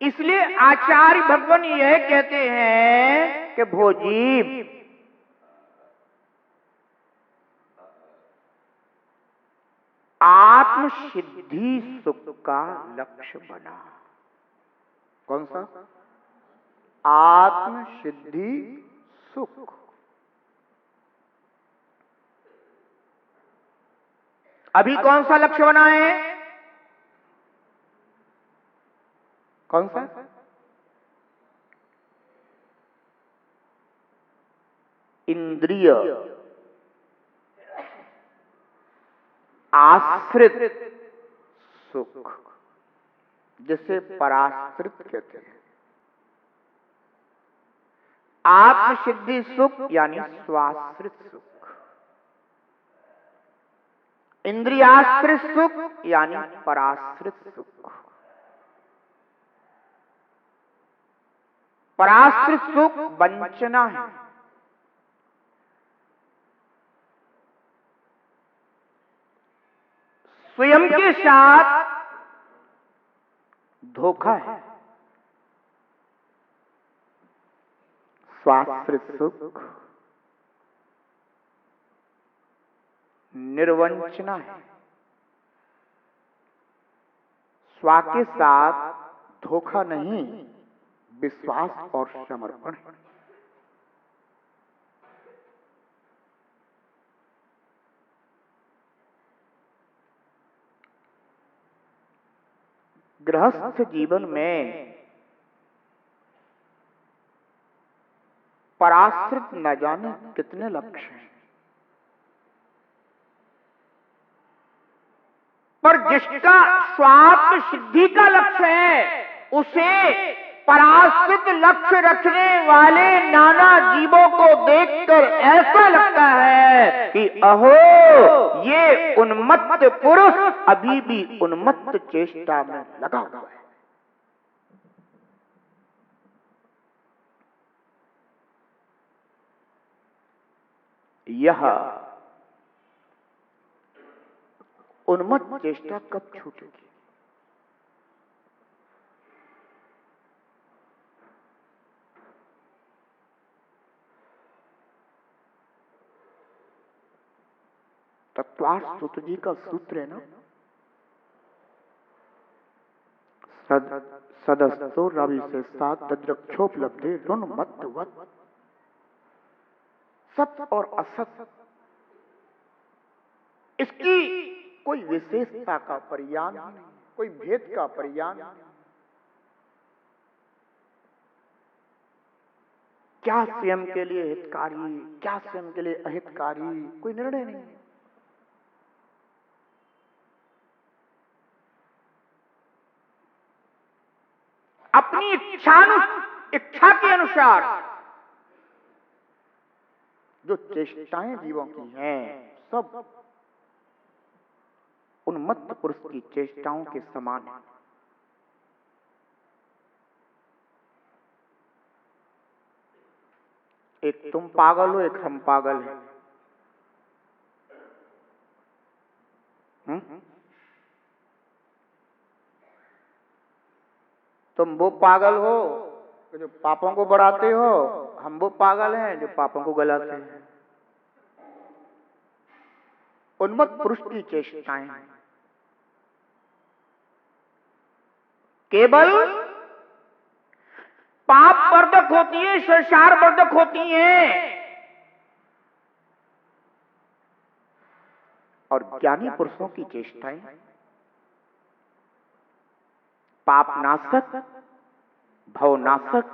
इसलिए आचार्य भगवान यह कहते हैं कि भोजी आत्म सिद्धि सुख का लक्ष्य बना। कौन सा? आत्म सिद्धि सुख। अभी कौन सा लक्ष्य बना है? कौन सा? इंद्रिय आश्रित सुख, जिसे पराश्रित कहते हैं। आत्मसिद्धि सुख यानी स्वाश्रित सुख, इंद्रियाश्रित सुख यानी पराश्रित सुख। पराश्रित सुख वंचना है, स्वयं के साथ धोखा है। स्वाश्रित सुख निर्वंचना है, स्वा के साथ धोखा नहीं, विश्वास और समर्पण है। गृहस्थ जीवन में पराश्रित न जाने कितने लक्ष्य हैं, पर जिसका स्वात्म सिद्धि का लक्ष्य है उसे पराश्रित लक्ष्य रखने वाले नाना जीवों को देखकर ऐसा लगता है कि अहो, ये उन्मत्त पुरुष अभी भी उन्मत्त चेष्टा में लगा हुआ है। यह उन्मत्त चेष्टा कब छूटेगी? तत्वार्थ सूत्र जी का सूत्र है ना, सदस्तो रवि से सात तद्रक्षोपलब्धे ऋण मत्वत्। सत्य और असत्य इसकी कोई विशेषता का परिज्ञान नहीं, कोई भेद का परिज्ञान नहीं। क्या स्वयं के लिए हितकारी, क्या स्वयं के लिए अहितकारी, कोई निर्णय नहीं है। अपनी इच्छा के अनुसार जो चेष्टाएं जीवों की हैं, सब उन्मत्त पुरुष की चेष्टाओं के समान है। एक तुम पागल हो, एक हम पागल हैं। तुम वो पागल हो जो पापों को बढ़ाते हो, हम वो पागल हैं जो पापों को गलाते हैं। उन्मत्त पुरुष की चेष्टाएं केवल पाप वर्धक होती है, संसार वर्धक होती हैं, और ज्ञानी पुरुषों की चेष्टाएं पाप नाशक, भव नाशक,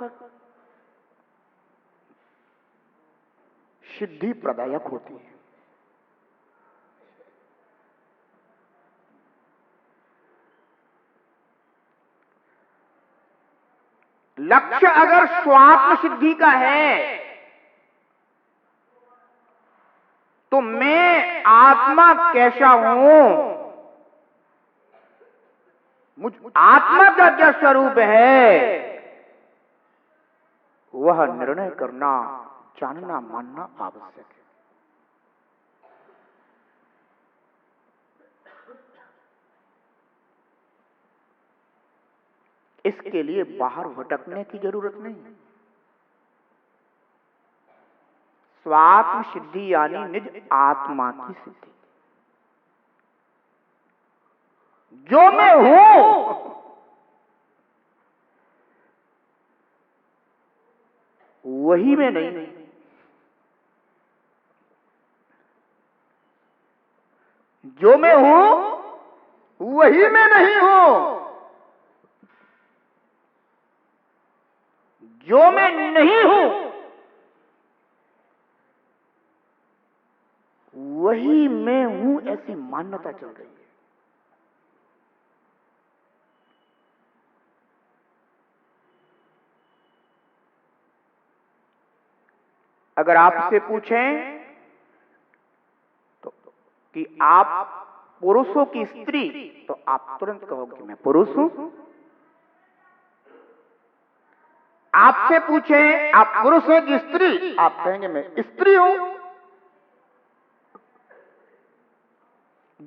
सिद्धि प्रदायक होती है। लक्ष्य अगर स्वात्म सिद्धि का है तो मैं आत्मा कैसा हूं, मुझ आत्मा का क्या स्वरूप है, वह निर्णय करना, जानना, मानना आवश्यक है। इसके लिए बाहर भटकने की जरूरत नहीं है। स्वात्म सिद्धि यानी निज आत्मा की सिद्धि। जो मैं हूं वही मैं नहीं हूं। जो मैं हूं वही मैं नहीं हूं। जो मैं नहीं हूं वही मैं हूं, ऐसी मान्यता चल रही है। अगर आपसे पूछें तो कि आप पुरुष हो कि स्त्री, तो आप तुरंत कहोगे मैं पुरुष हूं। आपसे पूछें आप पुरुष हैं कि स्त्री, आप कहेंगे मैं स्त्री हूं।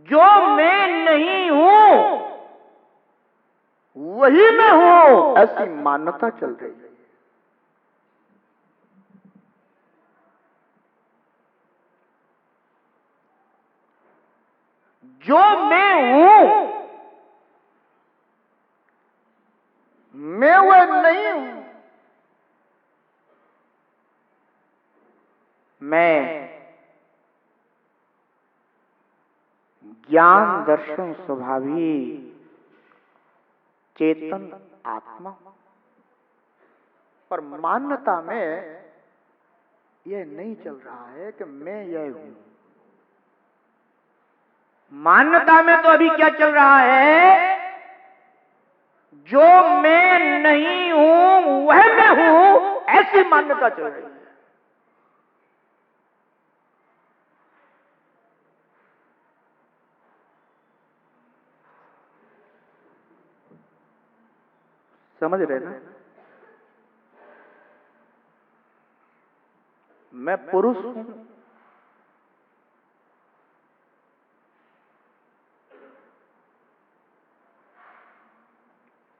जो मैं नहीं हूं वही मैं हूं, ऐसी मान्यता चल रही है। जो मैं हूं मैं वह नहीं हूं। मैं ज्ञान दर्शन स्वभावी चेतन आत्मा, पर मान्यता में यह नहीं चल रहा है कि मैं यह हूं। मान्यता में तो अभी क्या चल रहा है, जो मैं नहीं हूं वह मैं हूं, ऐसी मान्यता चल रही है। समझ रहे ना? मैं पुरुष हूं,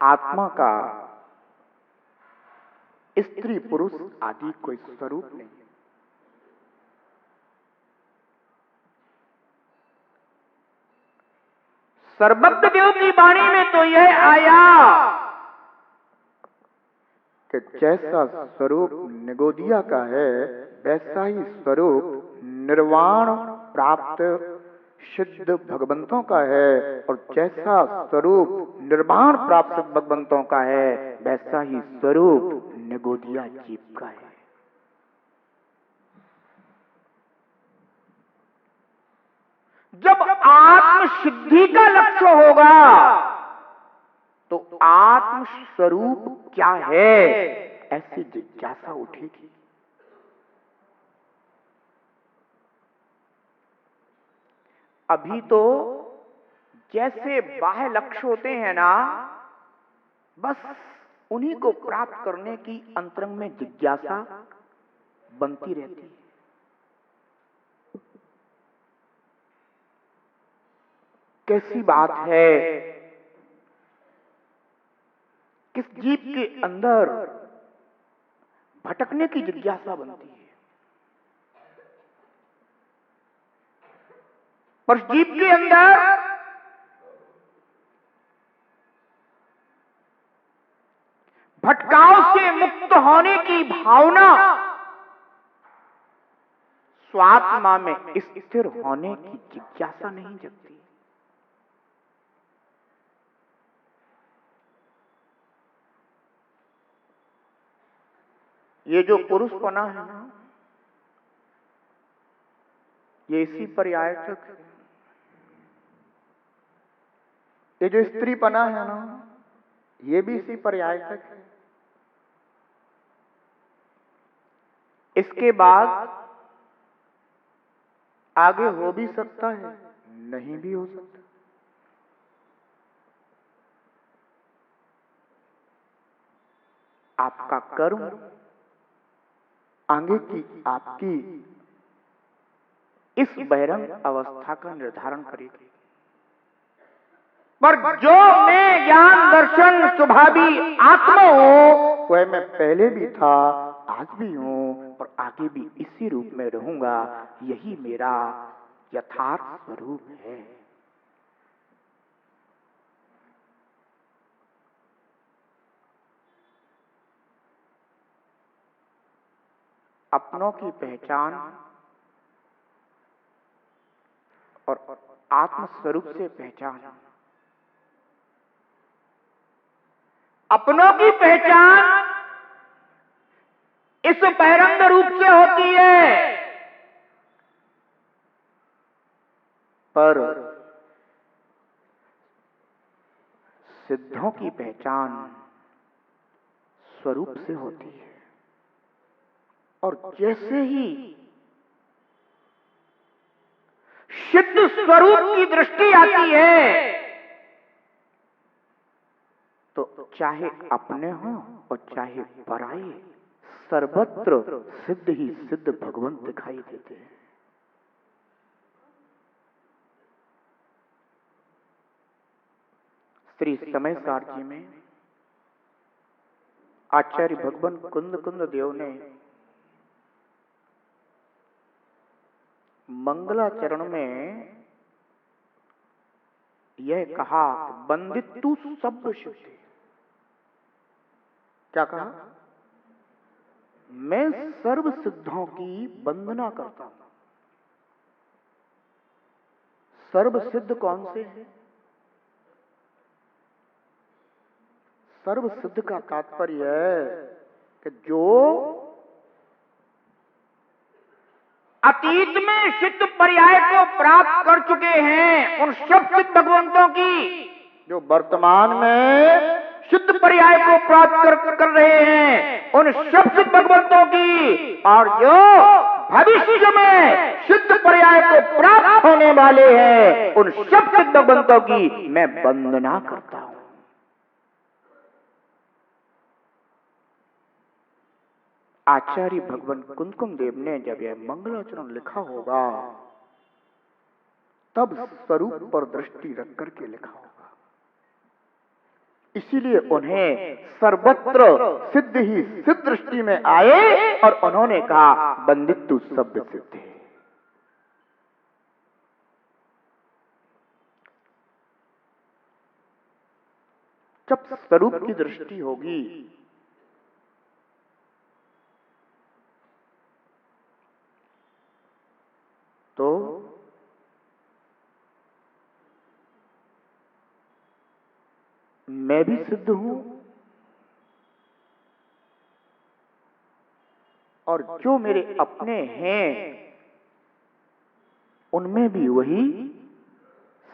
आत्मा का स्त्री पुरुष आदि कोई स्वरूप नहीं है। सर्वज्ञ देव की वाणी में तो यह आया कि जैसा स्वरूप निगोदिया का है वैसा ही स्वरूप निर्वाण प्राप्त शुद्ध भगवंतों का है, और जैसा स्वरूप निर्वाण प्राप्त भगवंतों का है वैसा ही स्वरूप निगोदिया जीव का है। जब आत्म सिद्धि का लक्ष्य होगा तो आत्म स्वरूप क्या है ऐसी जिज्ञासा उठेगी। अभी तो जैसे बाह्य लक्ष्य होते हैं ना, बस उन्हीं को प्राप्त करने की अंतरंग में जिज्ञासा बनती रहती है। कैसी बात है, किस जीव के अंदर भटकने की जिज्ञासा बनती है, पर जीव के अंदर भटकाव से मुक्त होने की भावना स्वात्मा में स्थिर होने की जिज्ञासा नहीं जगती। ये जो पुरुषपना है ना, ये इसी पर्यायचक है। ये जो स्त्रीपना है ना, ये भी इसी पर्यायचक है। इसके बाद आगे हो भी सकता है, नहीं भी हो सकता। आपका कर्म आगे की आपकी इस बहिरंग अवस्था का निर्धारण करेगी। पर जो मैं ज्ञान दर्शन स्वभावी आत्मा हूँ, वह मैं पहले भी था, आज भी हूँ और आगे भी इसी रूप में रहूंगा। यही मेरा यथार्थ स्वरूप है। अपनों की पहचान और आत्म स्वरूप से पहचान। अपनों की पहचान इस बहिरंग रूप से होती है, पर सिद्धों की पहचान स्वरूप से होती है। और जैसे ही सिद्ध स्वरूप की दृष्टि आती है, तो चाहे अपने हों और चाहे पराये, सर्वत्र सिद्ध ही सिद्ध भगवान दिखाई देते हैं। श्री समय सार जी में आचार्य भगवान कुंद कुंद देव ने मंगलाचरण में यह कहा, बंदितु सब शुद्धि। क्या कहा? मैं सर्व सिद्धों की वंदना करता हूं। सर्व सिद्ध कौन से हैं? सर्व सिद्ध का तात्पर्य है कि जो अतीत में सिद्ध पर्याय को प्राप्त कर चुके हैं, उन सब सिद्ध भगवंतों की, जो वर्तमान में सिद्ध पर्याय को प्राप्त कर रहे हैं, उन सब सिद्ध भगवंतों की, और जो भविष्य में सिद्ध पर्याय को प्राप्त होने वाले हैं, उन सब सिद्ध भगवंतों की मैं वंदना करता हूं। आचार्य भगवान कुंद देव ने जब यह मंगलाचरण लिखा होगा, तब स्वरूप पर दृष्टि रख करके लिखा होगा। इसीलिए उन्हें सर्वत्र सिद्ध ही सिद्ध दृष्टि में आए और उन्होंने कहा, बंदितु सब सिद्ध है। जब स्वरूप की दृष्टि होगी तो मैं भी सिद्ध हूं और जो मेरे अपने हैं उनमें भी वही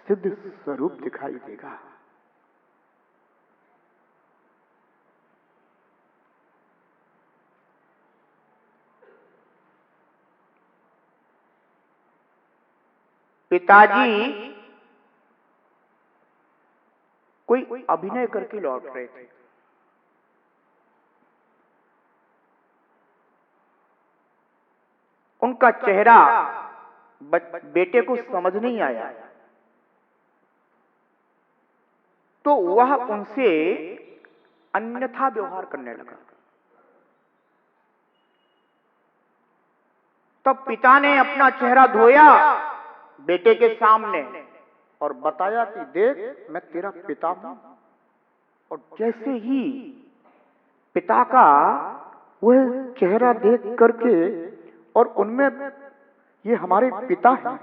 सिद्ध स्वरूप दिखाई देगा। पिताजी कोई अभिनय करके लौट रहे थे। उनका चेहरा बेटे को समझ नहीं आया, तो वह उनसे अन्यथा व्यवहार करने लगा। तब पिता ने अपना चेहरा धोया बेटे के सामने और बताया कि देख, मैं तेरा पिता हूं। और जैसे ही पिता का वह चेहरा देख करके, और उनमें ये हमारे पिता हैं,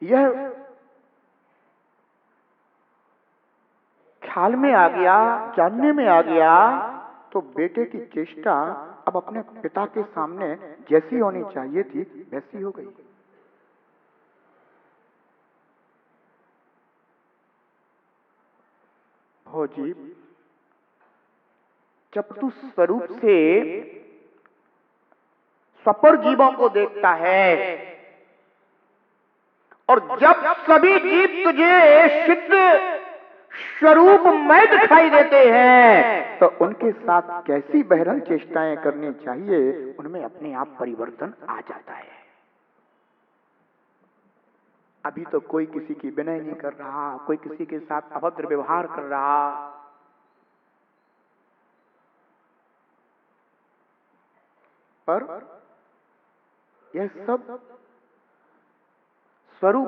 यह ख्याल में आ गया, जानने में आ गया, तो बेटे की चेष्टा अब अपने पिता के सामने जैसी होनी चाहिए थी वैसी हो गई। हो जी, जब तू स्वरूप से स्वपर जीवों को देखता है और जब सभी जीव तुझे सिद्ध स्वरूप में दिखाई देते हैं, तो उनके साथ कैसी बहिरंग चेष्टाएं करनी चाहिए, उनमें अपने आप परिवर्तन आ जाता है। अभी तो कोई किसी की विनय नहीं कर रहा, कोई किसी के साथ अभद्र व्यवहार कर रहा। पर यह सब स्वरूप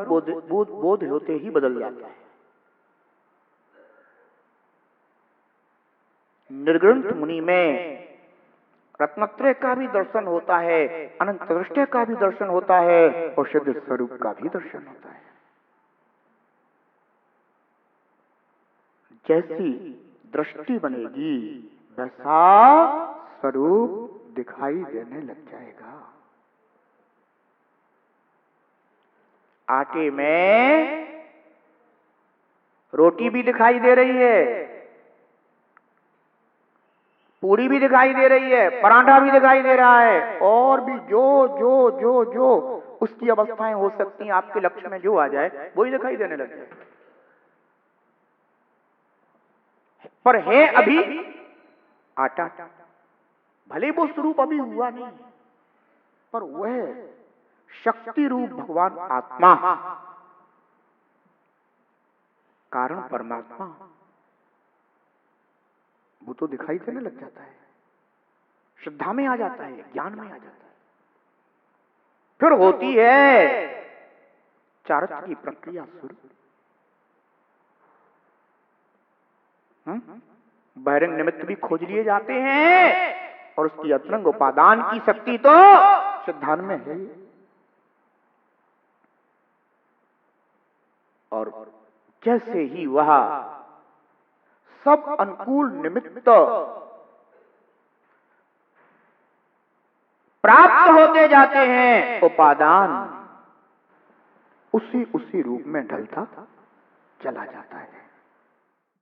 बोध होते ही बदल जाता है। निर्ग्रंथ मुनि में रत्नत्रय का भी दर्शन होता है, अनंत दृष्टि का भी दर्शन होता है और सिद्ध स्वरूप का भी दर्शन होता है। जैसी दृष्टि बनेगी वैसा स्वरूप दिखाई देने लग जाएगा। आटे में रोटी भी दिखाई दे रही है, पूरी भी दिखाई दे रही है, पराठा भी दिखाई दे रहा है, और भी जो जो जो जो उसकी अवस्थाएं हो सकती हैं आपके लक्ष्य में जो आ जाए वही दिखाई देने लग जाए। पर है अभी आटा, भले वो स्वरूप अभी हुआ नहीं, पर वह शक्ति रूप भगवान आत्मा, कारण परमात्मा, वो तो दिखाई देने लग जाता है, श्रद्धा में आ जाता है, ज्ञान में आ जाता है। फिर होती है चारित्र की प्रक्रिया शुरू। बहिरंग निमित्त भी खोज लिए जाते हैं और उसकी अतरंग उपादान की शक्ति तो सिद्धांत में है। और जैसे ही वह सब अनुकूल निमित्त प्राप्त होते जाते हैं, उपादान उसी रूप में ढलता चला जाता है।